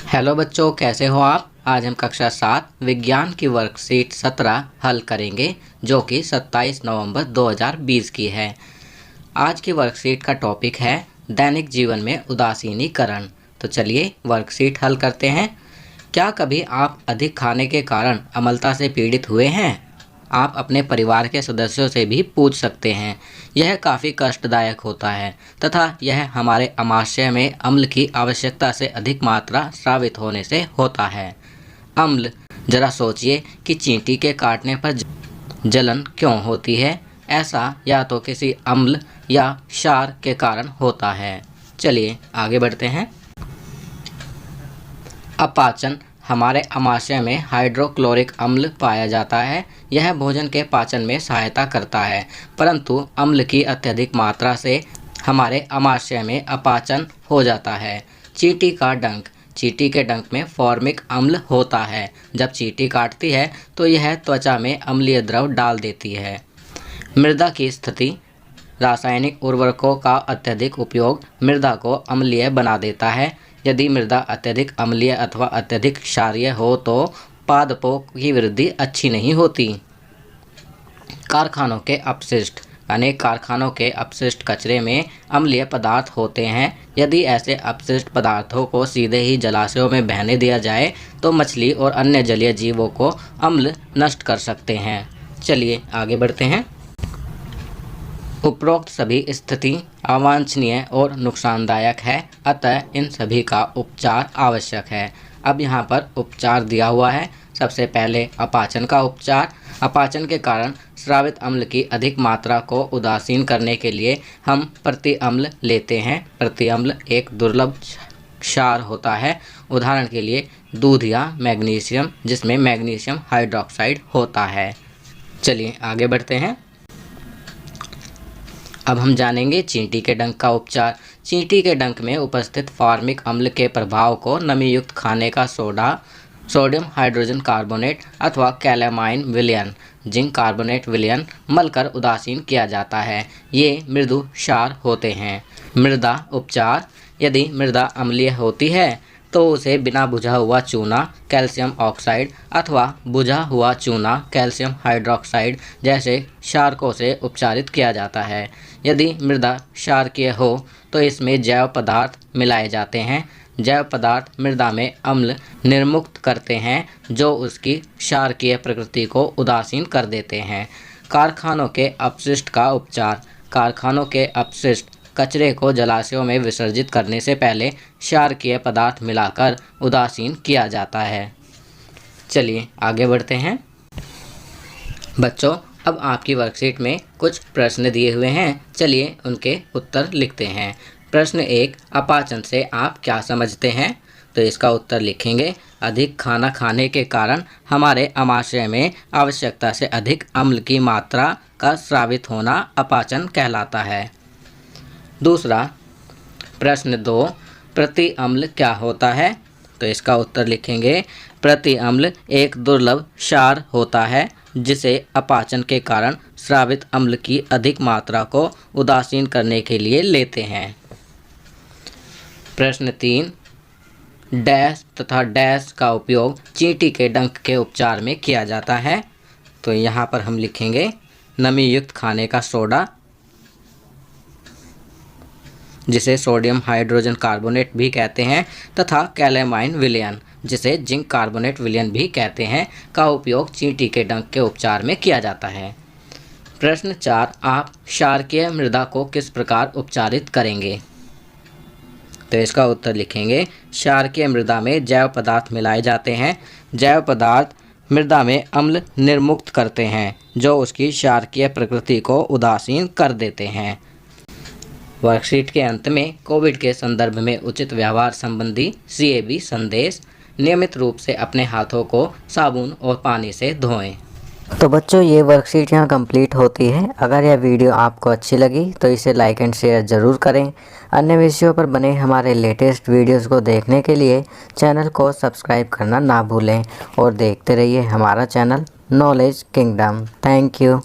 Hello बच्चों, कैसे हो आप। आज हम कक्षा 7 विज्ञान की वर्कशीट 17 हल करेंगे जो कि 27 नवंबर 2020 की है। आज की वर्कशीट का टॉपिक है दैनिक जीवन में उदासीनीकरण। तो चलिए वर्कशीट हल करते हैं। क्या कभी आप अधिक खाने के कारण अम्लता से पीड़ित हुए हैं? आप अपने परिवार के सदस्यों से भी पूछ सकते हैं। यह काफ़ी कष्टदायक होता है तथा यह हमारे आमाशय में अम्ल की आवश्यकता से अधिक मात्रा स्रावित होने से होता है। अम्ल, जरा सोचिए कि चींटी के काटने पर जलन क्यों होती है। ऐसा या तो किसी अम्ल या क्षार के कारण होता है। चलिए आगे बढ़ते हैं। अपाचन, हमारे आमाशय में हाइड्रोक्लोरिक अम्ल पाया जाता है। यह भोजन के पाचन में सहायता करता है, परंतु अम्ल की अत्यधिक मात्रा से हमारे आमाशय में अपाचन हो जाता है। चींटी का डंक, चींटी के डंक में फॉर्मिक अम्ल होता है। जब चींटी काटती है तो यह त्वचा में अम्लीय द्रव डाल देती है। मृदा की स्थिति, रासायनिक उर्वरकों का अत्यधिक उपयोग मृदा को अम्लीय बना देता है। यदि मृदा अत्यधिक अम्लीय अथवा अत्यधिक क्षारीय हो तो पादपों की वृद्धि अच्छी नहीं होती। कारखानों के अपशिष्ट, अनेक कारखानों के अपशिष्ट कचरे में अम्लीय पदार्थ होते हैं। यदि ऐसे अपशिष्ट पदार्थों को सीधे ही जलाशयों में बहने दिया जाए तो मछली और अन्य जलीय जीवों को अम्ल नष्ट कर सकते हैं। चलिए आगे बढ़ते हैं। उपरोक्त सभी स्थिति अवांछनीय और नुकसानदायक है, अतः इन सभी का उपचार आवश्यक है। अब यहाँ पर उपचार दिया हुआ है। सबसे पहले अपाचन का उपचार। अपाचन के कारण स्रावित अम्ल की अधिक मात्रा को उदासीन करने के लिए हम प्रति अम्ल लेते हैं। प्रति अम्ल एक दुर्लभ क्षार होता है। उदाहरण के लिए दूध या मैग्नीशियम, जिसमें मैग्नीशियम हाइड्रोक्साइड होता है। चलिए आगे बढ़ते हैं। अब हम जानेंगे चींटी के डंक का उपचार। चींटी के डंक में उपस्थित फॉर्मिक अम्ल के प्रभाव को नमी युक्त खाने का सोडा, सोडियम हाइड्रोजन कार्बोनेट अथवा कैलामाइन विलयन, जिंक कार्बोनेट विलयन मलकर उदासीन किया जाता है। ये मृदु क्षार होते हैं। मृदा उपचार, यदि मृदा अम्लीय होती है तो उसे बिना बुझा हुआ चूना कैल्शियम ऑक्साइड अथवा बुझा हुआ चूना कैल्शियम हाइड्रोक्साइड जैसे क्षारकों से उपचारित किया जाता है। यदि मृदा क्षारकीय हो तो इसमें जैव पदार्थ मिलाए जाते हैं। जैव पदार्थ मृदा में अम्ल निर्मुक्त करते हैं जो उसकी क्षारकीय प्रकृति को उदासीन कर देते हैं। कारखानों के अपशिष्ट का उपचार। कारखानों के अपशिष्ट कचरे को जलाशयों में विसर्जित करने से पहले क्षारकीय पदार्थ मिलाकर उदासीन किया जाता है। चलिए आगे बढ़ते हैं। बच्चों, अब आपकी वर्कशीट में कुछ प्रश्न दिए हुए हैं। चलिए उनके उत्तर लिखते हैं। प्रश्न 1, अपाचन से आप क्या समझते हैं? तो इसका उत्तर लिखेंगे, अधिक खाना खाने के कारण हमारे आमाशय में आवश्यकता से अधिक अम्ल की मात्रा का स्रावित होना अपाचन कहलाता है। दूसरा, प्रश्न 2, प्रति अम्ल क्या होता है? तो इसका उत्तर लिखेंगे, प्रति अम्ल एक दुर्लभ क्षार होता है जिसे अपाचन के कारण स्रावित अम्ल की अधिक मात्रा को उदासीन करने के लिए लेते हैं। प्रश्न 3, डैश तथा डैश का उपयोग चींटी के डंक के उपचार में किया जाता है। तो यहाँ पर हम लिखेंगे, नमी युक्त खाने का सोडा, जिसे सोडियम हाइड्रोजन कार्बोनेट भी कहते हैं, तथा कैलामाइन विलयन, जिसे जिंक कार्बोनेट विलयन भी कहते हैं, का उपयोग चींटी के डंक के उपचार में किया जाता है। प्रश्न 4, आप क्षारकीय मृदा को किस प्रकार उपचारित करेंगे? तो इसका उत्तर लिखेंगे, क्षारकीय मृदा में जैव पदार्थ मिलाए जाते हैं। जैव पदार्थ मृदा में अम्ल निर्मुक्त करते हैं जो उसकी क्षारकीय प्रकृति को उदासीन कर देते हैं। वर्कशीट के अंत में कोविड के संदर्भ में उचित व्यवहार संबंधी CAB संदेश। नियमित रूप से अपने हाथों को साबुन और पानी से धोएं। तो बच्चों, ये वर्कशीट यहाँ कंप्लीट होती है। अगर यह वीडियो आपको अच्छी लगी तो इसे लाइक एंड शेयर ज़रूर करें। अन्य विषयों पर बने हमारे लेटेस्ट वीडियोस को देखने के लिए चैनल को सब्सक्राइब करना ना भूलें और देखते रहिए हमारा channel knowledge kingdom. Thank you.